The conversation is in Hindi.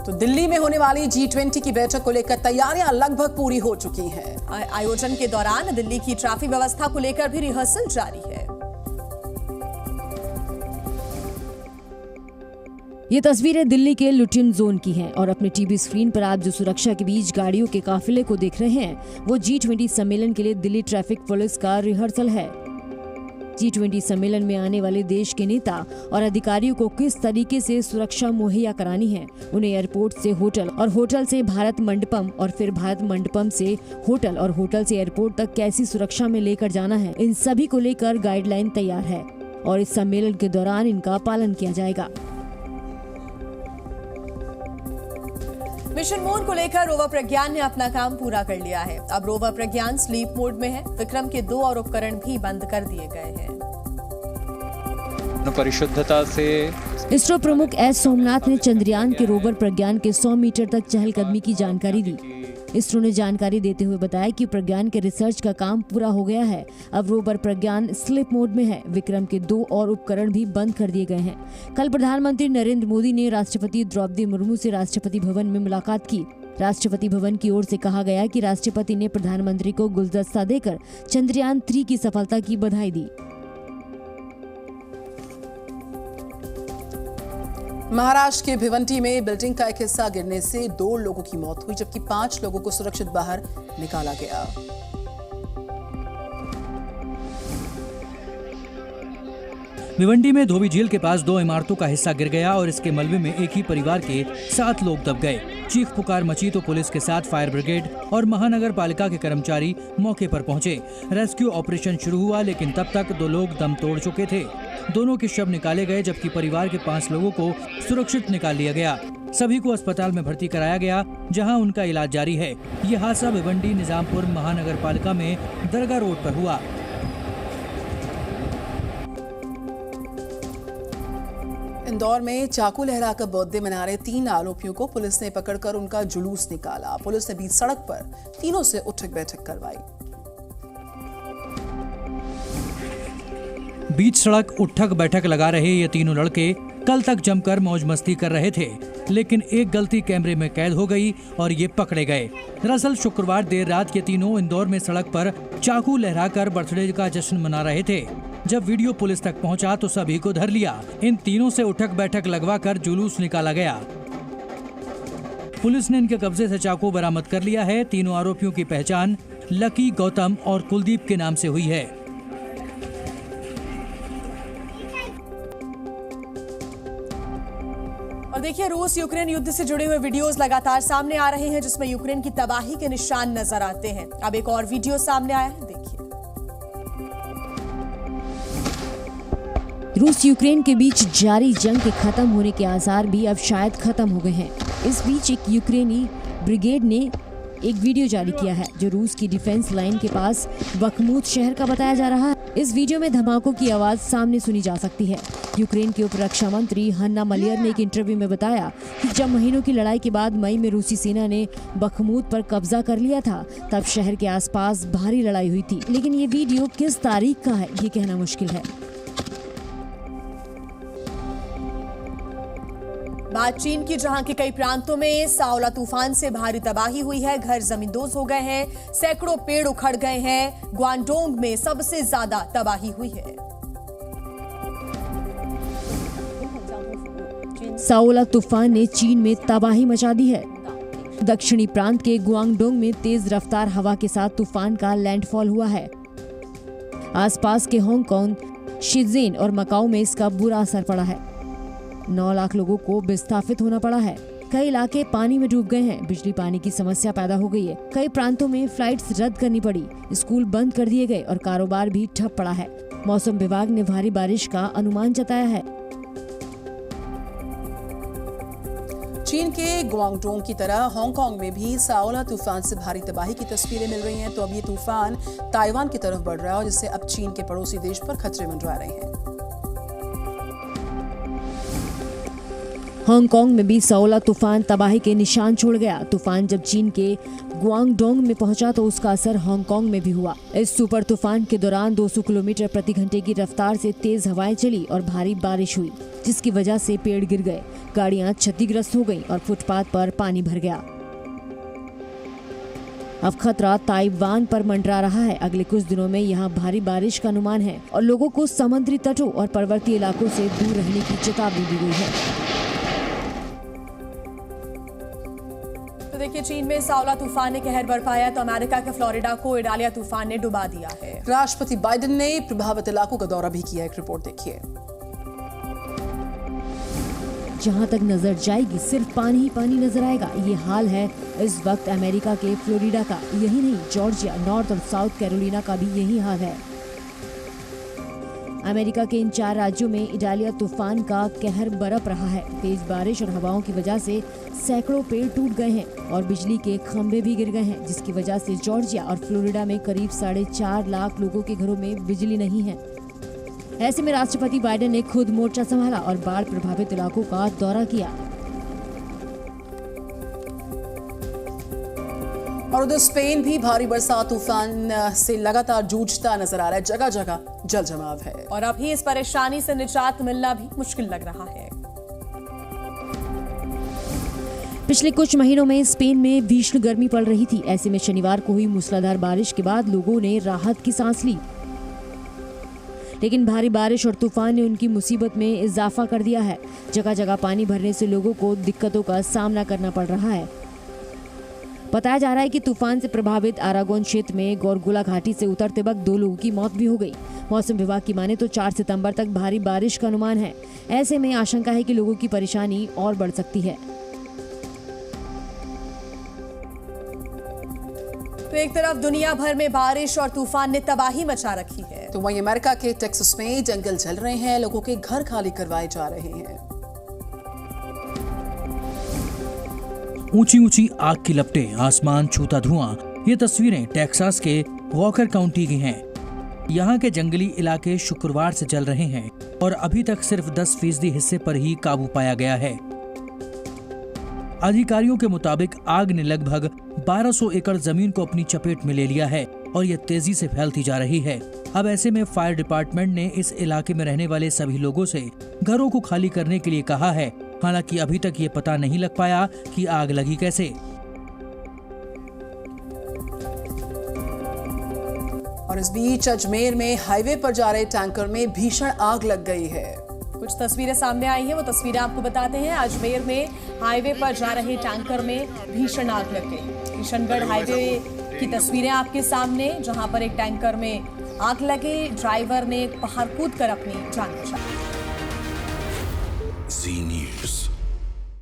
तो दिल्ली में होने वाली G20 की बैठक को लेकर तैयारियां लगभग पूरी हो चुकी हैं। आयोजन के दौरान दिल्ली की ट्रैफिक व्यवस्था को लेकर भी रिहर्सल जारी है। ये तस्वीरें दिल्ली के लुटियन जोन की हैं और अपने टीवी स्क्रीन पर आप जो सुरक्षा के बीच गाड़ियों के काफिले को देख रहे हैं वो G20 सम्मेलन के लिए दिल्ली ट्रैफिक पुलिस का रिहर्सल है। G20 सम्मेलन में आने वाले देश के नेता और अधिकारियों को किस तरीके से सुरक्षा मुहैया करानी है, उन्हें एयरपोर्ट से होटल और होटल से भारत मंडपम और फिर भारत मंडपम से होटल और होटल से एयरपोर्ट तक कैसी सुरक्षा में लेकर जाना है, इन सभी को लेकर गाइडलाइन तैयार है और इस सम्मेलन के दौरान इनका पालन किया जाएगा। मिशन मून को लेकर रोवर प्रज्ञान ने अपना काम पूरा कर लिया है। अब रोवर प्रज्ञान स्लीप मोड में है। विक्रम के 2 और उपकरण भी बंद कर दिए गए हैं। परिशुद्धता से इसरो प्रमुख एस सोमनाथ ने चंद्रयान के रोवर प्रज्ञान के 100 मीटर तक चहलकदमी की जानकारी दी। इसरो ने जानकारी देते हुए बताया कि प्रज्ञान के रिसर्च का काम पूरा हो गया है। अब रोवर प्रज्ञान स्लीप मोड में है। विक्रम के 2 और उपकरण भी बंद कर दिए गए हैं। कल प्रधानमंत्री नरेंद्र मोदी ने राष्ट्रपति द्रौपदी मुर्मू से राष्ट्रपति भवन में मुलाकात की। राष्ट्रपति भवन की ओर से कहा गया कि राष्ट्रपति ने प्रधानमंत्री को गुलदस्ता देकर चंद्रयान 3 की सफलता की बधाई दी। महाराष्ट्र के भिवंडी में बिल्डिंग का एक हिस्सा गिरने से 2 लोगों की मौत हुई जबकि 5 लोगों को सुरक्षित बाहर निकाला गया। भिवंडी में धोबी झील के पास 2 इमारतों का हिस्सा गिर गया और इसके मलबे में एक ही परिवार के 7 लोग दब गए। चीख पुकार मची तो पुलिस के साथ फायर ब्रिगेड और महानगर पालिका के कर्मचारी मौके पर पहुंचे। रेस्क्यू ऑपरेशन शुरू हुआ लेकिन तब तक 2 लोग दम तोड़ चुके थे। दोनों के शव निकाले गए जबकि परिवार के 5 लोगों को सुरक्षित निकाल लिया गया। सभी को अस्पताल में भर्ती कराया गया जहां उनका इलाज जारी है। ये हादसा भिवंडी निजामपुर महानगर पालिका में दरगाह रोड पर हुआ। इंदौर में चाकू लहराकर बर्थडे मना रहे 3 आरोपियों को पुलिस ने पकड़कर उनका जुलूस निकाला। पुलिस ने बीच सड़क पर तीनों से उठक बैठक करवाई। बीच सड़क उठक बैठक लगा रहे ये तीनों लड़के कल तक जमकर मौज मस्ती कर रहे थे, लेकिन एक गलती कैमरे में कैद हो गई और ये पकड़े गए। दरअसल शुक्रवार देर रात ये तीनों इंदौर में सड़क पर चाकू लहराकर बर्थडे का जश्न मना रहे थे। जब वीडियो पुलिस तक पहुंचा तो सभी को धर लिया। इन तीनों से उठक बैठक लगवाकर जुलूस निकाला गया। पुलिस ने इनके कब्जे से चाकू बरामद कर लिया है। तीनों आरोपियों की पहचान लकी, गौतम और कुलदीप के नाम से हुई है। और देखिए, रूस यूक्रेन युद्ध से जुड़े हुए वीडियोस लगातार सामने आ रहे हैं जिसमें यूक्रेन की तबाही के निशान नजर आते हैं। अब एक और वीडियो सामने आया है, देखिए। रूस यूक्रेन के बीच जारी जंग के खत्म होने के आसार भी अब शायद खत्म हो गए हैं। इस बीच एक यूक्रेनी ब्रिगेड ने एक वीडियो जारी किया है जो रूस की डिफेंस लाइन के पास बखमूत शहर का बताया जा रहा है। इस वीडियो में धमाकों की आवाज सामने सुनी जा सकती है। यूक्रेन के उप रक्षा मंत्री हन्ना मलियर ने एक इंटरव्यू में बताया कि जब महीनों की लड़ाई के बाद मई में रूसी सेना ने बखमूत पर कब्जा कर लिया था तब शहर के आसपास भारी लड़ाई हुई थी, लेकिन ये वीडियो किस तारीख का है ये कहना मुश्किल है। बात चीन की, जहां के कई प्रांतों में साओला तूफान से भारी तबाही हुई है। घर जमींदोज हो गए हैं, सैकड़ों पेड़ उखड़ गए हैं। ग्वांगडोंग में सबसे ज्यादा तबाही हुई है। साओला तूफान ने चीन में तबाही मचा दी है। दक्षिणी प्रांत के ग्वांगडोंग में तेज रफ्तार हवा के साथ तूफान का लैंडफॉल हुआ है। आसपास के हांगकांग, शिज़ेन और मकाओ में इसका बुरा असर पड़ा है। 9 लाख लोगों को विस्थापित होना पड़ा है। कई इलाके पानी में डूब गए हैं। बिजली पानी की समस्या पैदा हो गई है। कई प्रांतों में फ्लाइट्स रद्द करनी पड़ी, स्कूल बंद कर दिए गए और कारोबार भी ठप पड़ा है। मौसम विभाग ने भारी बारिश का अनुमान जताया है। चीन के ग्वांगडोंग की तरह हांगकांग में भी साओला तूफान से भारी तबाही की तस्वीरें मिल रही हैं। तो अब ये तूफान ताइवान की तरफ बढ़ रहा है और जिससे अब चीन के पड़ोसी देश पर खतरे मंडरा रहे हैं। हांगकांग में भी साओला तूफान तबाही के निशान छोड़ गया। तूफान जब चीन के ग्वांगडोंग में पहुंचा तो उसका असर हांगकांग में भी हुआ। इस सुपर तूफान के दौरान 200 किलोमीटर प्रति घंटे की रफ्तार से तेज हवाएं चली और भारी बारिश हुई, जिसकी वजह से पेड़ गिर गए, गाड़ियां क्षतिग्रस्त हो गईं और फुटपाथ पर पानी भर गया। अब खतरा ताइवान पर मंडरा रहा है। अगले कुछ दिनों में यहाँ भारी बारिश का अनुमान है और लोगों को समुद्री तटों और पर्वतीय इलाकों से दूर रहने की चेतावनी दी गई है। तो देखिए, चीन में साओला तूफान ने कहर बरपाया तो अमेरिका के फ्लोरिडा को इडालिया तूफान ने डुबा दिया है। राष्ट्रपति बाइडेन ने प्रभावित इलाकों का दौरा भी किया। एक रिपोर्ट देखिए। जहां तक नजर जाएगी सिर्फ पानी ही पानी नजर आएगा। ये हाल है इस वक्त अमेरिका के फ्लोरिडा का। यही नहीं, जॉर्जिया, नॉर्थ और साउथ कैरोलिना का भी यही हाल है। अमेरिका के इन 4 राज्यों में इडालिया तूफान का कहर बरप रहा है। तेज बारिश और हवाओं की वजह से सैकड़ों पेड़ टूट गए हैं और बिजली के खंभे भी गिर गए हैं, जिसकी वजह से जॉर्जिया और फ्लोरिडा में करीब 4.5 लाख लोगों के घरों में बिजली नहीं है। ऐसे में राष्ट्रपति बाइडेन ने खुद मोर्चा संभाला और बाढ़ प्रभावित इलाकों का दौरा किया। और उधर स्पेन भी भारी बरसात तूफान से लगातार जूझता नजर आ रहा है। जगह जगह जल जमाव है और अभी इस परेशानी से निजात मिलना भी मुश्किल लग रहा है। पिछले कुछ महीनों में स्पेन में भीषण गर्मी पड़ रही थी। ऐसे में शनिवार को हुई मूसलाधार बारिश के बाद लोगों ने राहत की सांस ली, लेकिन भारी बारिश और तूफान ने उनकी मुसीबत में इजाफा कर दिया है। जगह जगह पानी भरने से लोगों को दिक्कतों का सामना करना पड़ रहा है। बताया जा रहा है कि तूफान से प्रभावित अरागोन क्षेत्र में गोरगुला घाटी से उतरते वक्त 2 लोगों की मौत भी हो गई। मौसम विभाग की माने तो 4 सितंबर तक भारी बारिश का अनुमान है। ऐसे में आशंका है कि लोगों की परेशानी और बढ़ सकती है। तो एक तरफ दुनिया भर में बारिश और तूफान ने तबाही मचा रखी है, तो वहीं अमेरिका के टेक्सास में जंगल जल रहे हैं, लोगों के घर खाली करवाए जा रहे हैं। ऊंची ऊंची आग की लपटें, आसमान छूता धुआं। ये तस्वीरें टेक्सास के वॉकर काउंटी की हैं। यहाँ के जंगली इलाके शुक्रवार से जल रहे हैं और अभी तक सिर्फ 10% हिस्से पर ही काबू पाया गया है। अधिकारियों के मुताबिक आग ने लगभग 1200 एकड़ जमीन को अपनी चपेट में ले लिया है और यह तेजी से फैलती जा रही है। अब ऐसे में फायर डिपार्टमेंट ने इस इलाके में रहने वाले सभी लोगों से घरों को खाली करने के लिए कहा है। हालांकि अभी तक ये पता नहीं लग पाया कि आग लगी कैसे। और इस बीच अजमेर में हाईवे पर जा रहे टैंकर में भीषण आग लग गई है। कुछ तस्वीरें सामने आई हैं, वो तस्वीरें आपको बताते हैं। अजमेर में हाईवे पर जा रहे टैंकर में भीषण आग लग गई। किशनगढ़ हाईवे की तस्वीरें आपके सामने, जहां पर एक टैंकर में आग लगे, ड्राइवर ने पहाड़ कूद कर अपनी जान बचाई।